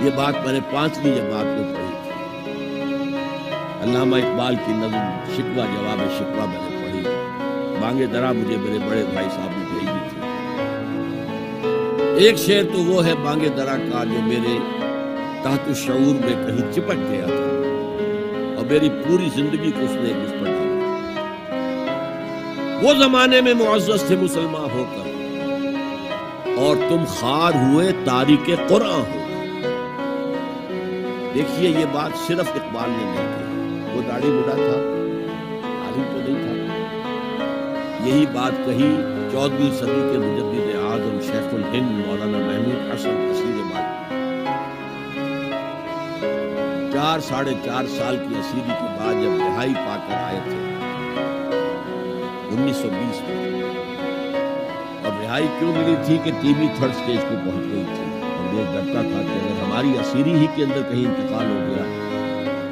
یہ بات میں نے 5ویں جماعت میں پڑھی تھی۔ علامہ اقبال کی نظم شکوہ جواب شکوہ میں نے پڑھی۔ بانگ درا مجھے میرے بڑے بھائی صاحب نے بھیجی تھی۔ ایک شعر تو وہ ہے بانگ درا کا جو میرے تحت شعور میں کہیں چپک گیا تھا اور میری پوری زندگی کو اس نے مجھ پر ڈالا۔ وہ زمانے میں معزز تھے مسلمان ہو کر اور تم خار ہوئے تاریک قرآن ہو۔ دیکھیے یہ بات صرف اقبال نے نہیں کی، وہ داڑھی بوڑھا تھا، عالم تو نہیں تھا۔ یہی بات کہی 14ویں صدی کے مجدد اعظم شیخ الہند مولانا محمود حسن اسیر بات۔ 4 سال کی اسیری کے بعد جب رہائی پا کر آئے تھے 1920 میں، اور رہائی کیوں ملی تھی کہ ٹی بی 3rd stage کو پہنچ گئی تھی اور یہ ڈرتا تھا کہ اگر ہماری اسیری ہی کے اندر کہیں انتقال ہو گیا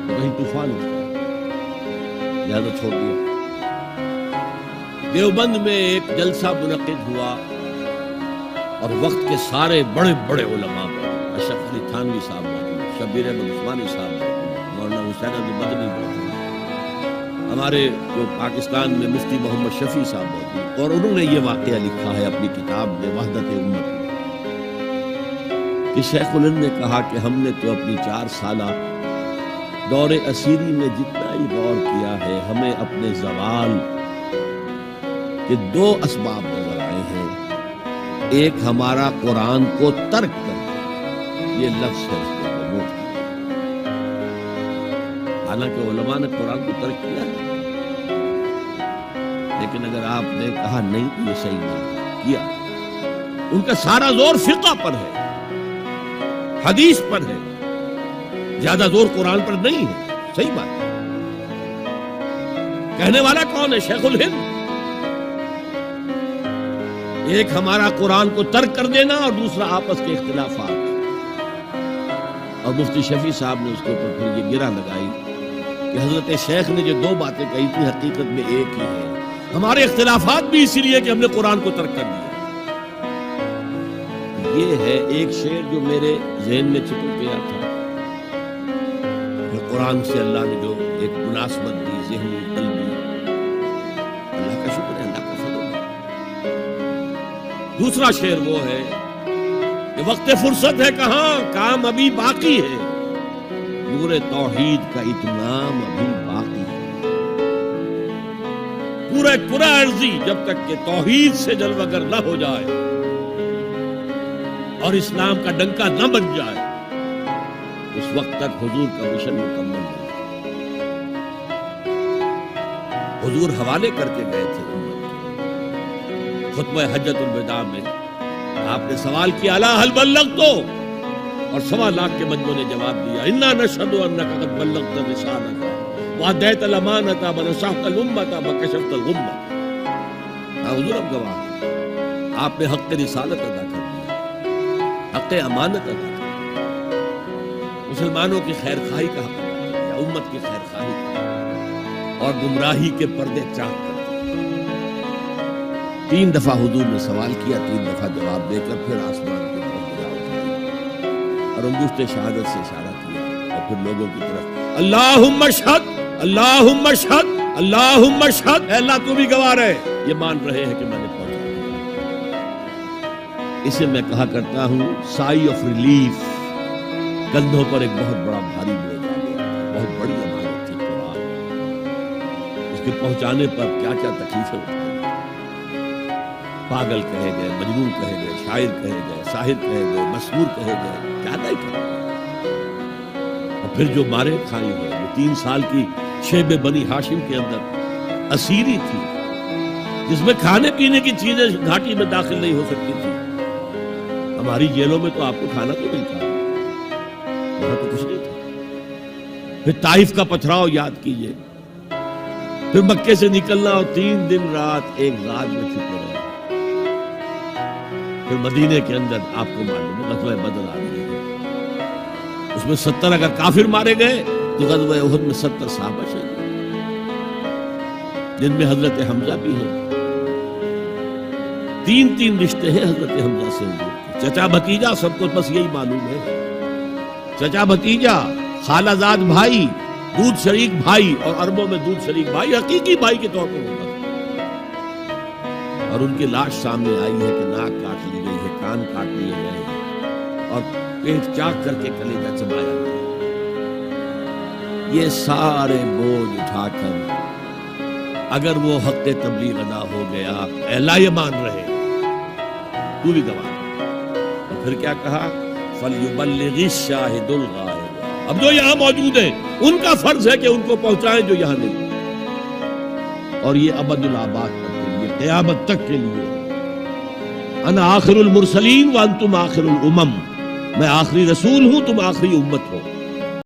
تو کہیں طوفان ہو گیا، لہذا چھوڑ دیا۔ دیوبند میں ایک جلسہ منعقد ہوا اور وقت کے سارے بڑے بڑے علماء اشرف علی تھانوی صاحب موجود، شبیر احمد عثمانی صاحب موجود، مولانا حسین احمد مدنی موجود، ہمارے جو پاکستان میں مفتی محمد شفیع صاحب موجود، اور انہوں نے یہ واقعہ لکھا ہے اپنی کتاب میں وحدت امت میں کہ شیخ الہند نے کہا کہ ہم نے تو اپنی 4 سالہ دور اسیری میں جتنا ہی غور کیا ہے، ہمیں اپنے زوال کے 2 اسباب نظر آئے ہیں۔ ایک ہمارا قرآن کو ترک کر، یہ لفظ ہے اس کو نوٹ کیا۔ حالانکہ علماء نے قرآن کو ترک کیا ہے، لیکن اگر آپ نے کہا نہیں تو یہ صحیح نہیں کیا۔ ان کا سارا زور فقہ پر ہے، حدیث پر ہے، زیادہ زور قرآن پر نہیں ہے۔ صحیح بات ہے۔ کہنے والا کون ہے؟ شیخ الہند۔ ایک ہمارا قرآن کو ترک کر دینا اور دوسرا آپس کے اختلافات، اور مفتی شفیع صاحب نے اس کے اوپر پھر یہ گرہ لگائی کہ حضرت شیخ نے جو 2 باتیں کہی تھی حقیقت میں ایک ہی ہے، ہمارے اختلافات بھی اسی لیے کہ ہم نے قرآن کو ترک کر دیا۔ یہ ہے ایک شعر جو میرے ذہن میں چپک گیا تھا کہ قرآن سے اللہ نے جو ایک مناسبت دی، ذہنی قلبی، اللہ کا شکر ہے، اللہ کا فضل ہے۔ دوسرا شعر وہ ہے کہ وقت فرصت ہے کہاں، کام ابھی باقی ہے، نور توحید کا اتمام ابھی باقی ہے۔ پورے کرہ ارضی جب تک کہ توحید سے جلوگر نہ ہو جائے اور اسلام کا ڈنکا نہ بن جائے، اس وقت تک حضور کا مشن مکمل نہیں۔ حضور حوالے کر کے گئے تھے امت کے۔ خطبہ حجۃ الوداع میں آپ نے سوال کیا الا هل بلغت، اور 1.25 لاکھ کے مجمع نے جواب دیا انا نشهد انك قد بلغت الرسالة واديت الامانة ونصحت الامة وكشفت الغمة۔ حضور اب گواہ، آپ نے حق رسالت ادا کر دیا، حق امانت ادا کر دیا، مسلمانوں کی خیر خواہی کا حق ادا کر دیا، امت کی خیر خواہی کا، اور گمراہی کے پردے چاک کر دیے۔ 3 دفعہ حضور نے سوال کیا، 3 دفعہ جواب دے کر پھر آسمان کی طرف نگاہ اٹھائی اور انگشت شہادت سے اشارہ کیا اور پھر لوگوں کی طرف اللہم اشہد، اللہم اشہد، اللہم اشہد، اے اللہ تو بھی گواہ رہے، یہ مان رہے ہیں کہ میں نے پہنچا دیا۔ اسے میں کہا کرتا ہوں سائی آف ریلیف۔ کندھوں پر ایک بہت بڑا بھاری بوجھ آ گیا، بہت بڑی امانت تھی قرآن، اس کے پہنچانے پر کیا کیا تکلیفیں اٹھائی۔ پاگل کہے گئے، مجنون کہے گئے، شاعر کہے گئے، ساحر کہے گئے، مسحور کہے گئے، کیا نہیں کہے گئے۔ اور پھر جو مارے کھائی ہے، جو 3 سال کی شیب بنی ہاشم کے اندر اسیری تھی، جس میں کھانے پینے کی چیزیں گھاٹی میں داخل نہیں ہو سکتی تھی۔ ہماری جیلوں میں تو آپ کو کھانا تو ملتا ہے، وہاں تو کچھ نہیں تھا۔ پھر طائف کا پتھراؤ یاد کیجئے، پھر مکے سے نکلنا اور 3 دن رات ایک غار میں چھپے رہے، پھر مدینے کے اندر آپ کو معلوم ہے غزوہ بدر آ گئی، اس میں 70 اگر کافر مارے گئے تو غزوہ احد میں 70 صحابہ شہید، جن میں حضرت حمزہ بھی ہیں۔ 3 رشتے ہیں حضرت حمزہ سے، چچا بھتیجا، سب کو بس یہی معلوم ہے چچا بھتیجا، خالہ زاد بھائی، دودھ شریک بھائی، اور عربوں میں دودھ شریک بھائی حقیقی بھائی کے طور پر ہوتا تھا۔ اور ان کی لاش سامنے آئی ہے کہ ناک کاٹ لی گئی ہے، کان کاٹ لیے گئے ہیں اور پیٹ چاک کر کے کلیجہ چبایا گیا۔ یہ سارے بوجھ اٹھا کر اگر وہ حق تبلیغ ادا ہو گیا، اہلا یہ مان رہے، تو بھی گواہ۔ اور پھر کیا کہا؟ فَلْيُبَلِّغِ الشَّاهِدُ الْغَائِبُ، اب جو یہاں موجود ہیں ان کا فرض ہے کہ ان کو پہنچائیں جو یہاں نہیں، اور یہ ابد الآباد تک کے لیے، قیامت تک کے لیے۔ انا آخر المرسلین وانتم آخر الامم، میں آخری رسول ہوں، تم آخری امت ہو۔